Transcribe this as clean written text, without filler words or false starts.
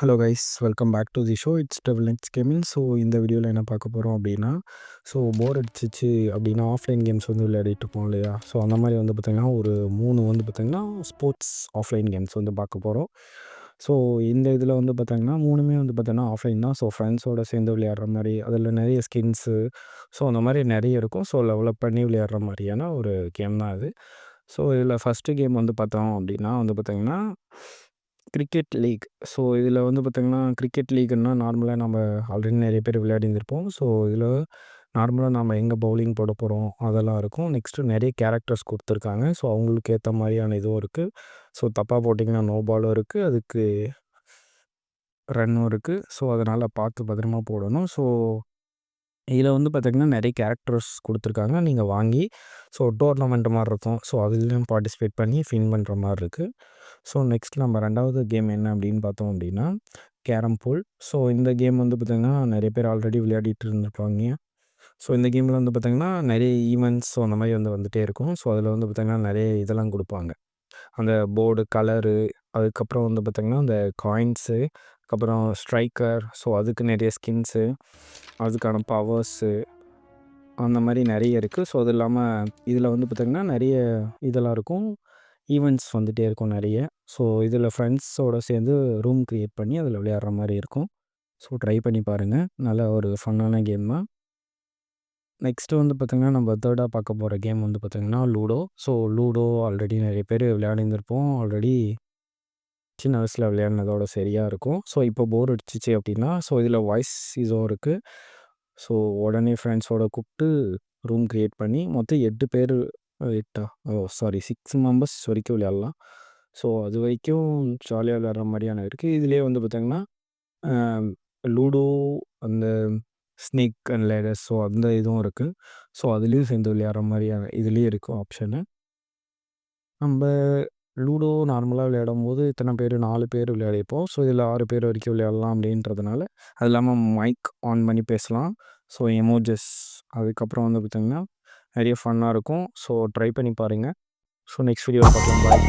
Hello guys, welcome back to the show. It's double nets gaming. So இந்த வீடியோவில் என்ன பார்க்க போகிறோம் அப்படின்னா, ஸோ போர் அடிச்சிச்சு அப்படின்னா ஆஃப்லைன் கேம்ஸ் வந்து விளையாடிட்டு இருப்போம் இல்லையா? ஸோ அந்த மாதிரி வந்து பார்த்திங்கன்னா ஒரு 3 வந்து பார்த்திங்கன்னா ஸ்போர்ட்ஸ் ஆஃப்லைன் கேம்ஸ் வந்து பார்க்க போகிறோம். ஸோ இந்த இதில் வந்து பார்த்திங்கன்னா 3மே வந்து பார்த்திங்கன்னா ஆஃப்லைன் தான். ஸோ ஃப்ரெண்ட்ஸோடு சேர்ந்து விளையாடுற மாதிரி, அதில் நிறைய ஸ்கின்ஸு, ஸோ அந்த மாதிரி நிறைய இருக்கும். ஸோ லெவலப் பண்ணி விளையாடுற மாதிரியான ஒரு கேம் தான் அது. ஸோ இதில் ஃபஸ்ட்டு கேம் வந்து பார்த்தோம் அப்படின்னா வந்து பார்த்திங்கன்னா கிரிக்கெட் லீக். ஸோ இதில் வந்து பார்த்திங்கன்னா கிரிக்கெட் லீக்குன்னா நார்மலாக நம்ம ஆல்ரெடி நிறைய பேர் விளையாடிருந்திருப்போம். ஸோ இதில் நார்மலாக நம்ம எங்கே பவுலிங் போட போகிறோம் அதெல்லாம் இருக்கும். நெக்ஸ்ட்டு நிறைய கேரக்டர்ஸ் கொடுத்துருக்காங்க. ஸோ அவங்களுக்கு ஏற்ற மாதிரியான இதுவும் இருக்குது. ஸோ தப்பாக போட்டிங்கன்னா நோ பாலும் இருக்குது, அதுக்கு ரன்னும் இருக்குது. ஸோ அதனால் பார்த்து பத்திரமா போடணும். ஸோ இதில் வந்து பார்த்திங்கன்னா நிறைய கேரக்டர்ஸ் கொடுத்துருக்காங்க. நீங்கள் வாங்கி ஸோ டோர்னமெண்ட் மாதிரி இருக்கும். ஸோ அதுலேயும் பார்ட்டிசிபேட் பண்ணி வின் பண்ணுற மாதிரி இருக்குது. ஸோ நெக்ஸ்ட் நம்ம 2வது கேம் என்ன அப்படின்னு பார்த்தோம் அப்படின்னா கேரம் பூல். ஸோ இந்த கேம் வந்து பார்த்திங்கன்னா நிறைய பேர் ஆல்ரெடி விளையாடிட்டு இருந்திருப்பாங்க. ஸோ இந்த கேமில் வந்து பார்த்திங்கன்னா நிறைய ஈவெண்ட்ஸ் ஸோ அந்த மாதிரி வந்துகிட்டே இருக்கும். ஸோ அதில் வந்து பார்த்திங்கன்னா நிறைய இதெல்லாம் கொடுப்பாங்க. அந்த போர்டு கலரு, அதுக்கப்புறம் வந்து பார்த்திங்கன்னா அந்த காயின்ஸு, அதுக்கப்புறம் ஸ்ட்ரைக்கர், ஸோ அதுக்கு நிறைய ஸ்கின்ஸு, அதுக்கான பவர்ஸு, அந்த மாதிரி நிறைய இருக்குது. ஸோ அது இல்லாமல் இதில் வந்து பார்த்திங்கன்னா நிறைய இதெல்லாம் இருக்கும், ஈவெண்ட்ஸ் வந்துகிட்டே இருக்கும் நிறைய. ஸோ இதில் ஃப்ரெண்ட்ஸோடு சேர்ந்து ரூம் க்ரியேட் பண்ணி அதில் விளையாடுற மாதிரி இருக்கும். ஸோ ட்ரை பண்ணி பாருங்கள், நல்ல ஒரு ஃபன்னான கேம் தான். நெக்ஸ்ட்டு வந்து பார்த்திங்கன்னா நம்ம 3ஆக பார்க்க போகிற கேம் வந்து பார்த்திங்கன்னா லூடோ. ஸோ லூடோ ஆல்ரெடி நிறைய பேர் விளையாடிருந்திருப்போம். ஆல்ரெடி சின்ன வயசில் விளையாடினதோட சரியாக இருக்கும். ஸோ இப்போ போர் அடிச்சிச்சு அப்படின்னா ஸோ இதில் வாய்ஸ் இதுவும் இருக்குது. ஸோ உடனே ஃப்ரெண்ட்ஸோடு கூப்பிட்டு ரூம் க்ரியேட் பண்ணி மொத்தம் 8 பேர் 8 6 மெம்பர்ஸ் வரைக்கும் விளையாடலாம். ஸோ அது வரைக்கும் ஜாலியாக விளையாடுற மாதிரியான இருக்குது. இதுலேயே வந்து பார்த்திங்கன்னா லூடோ, அந்த ஸ்னேக் அண்ட் லேடர்ஸ், ஸோ அந்த இதுவும் இருக்குது. ஸோ அதுலேயும் சேர்ந்து விளையாடுற மாதிரியான இதுலேயும் இருக்கும் ஆப்ஷனு. நம்ம லூடோ நார்மலாக விளையாடும்போது இத்தனை பேர் 4 பேர் விளையாடிப்போம். ஸோ இதில் 6 பேர் வரைக்கும் விளையாடலாம் அப்படின்றதுனால, அது இல்லாமல் மைக் ஆன் பண்ணி பேசலாம். ஸோ எமோஜஸ், அதுக்கப்புறம் வந்து பார்த்திங்கன்னா நிறைய ஃபன்னாக இருக்கும். ஸோ ட்ரை பண்ணி பாருங்கள். ஸோ நெக்ஸ்ட் வீடியோவில் பார்க்கலாம். பாய்.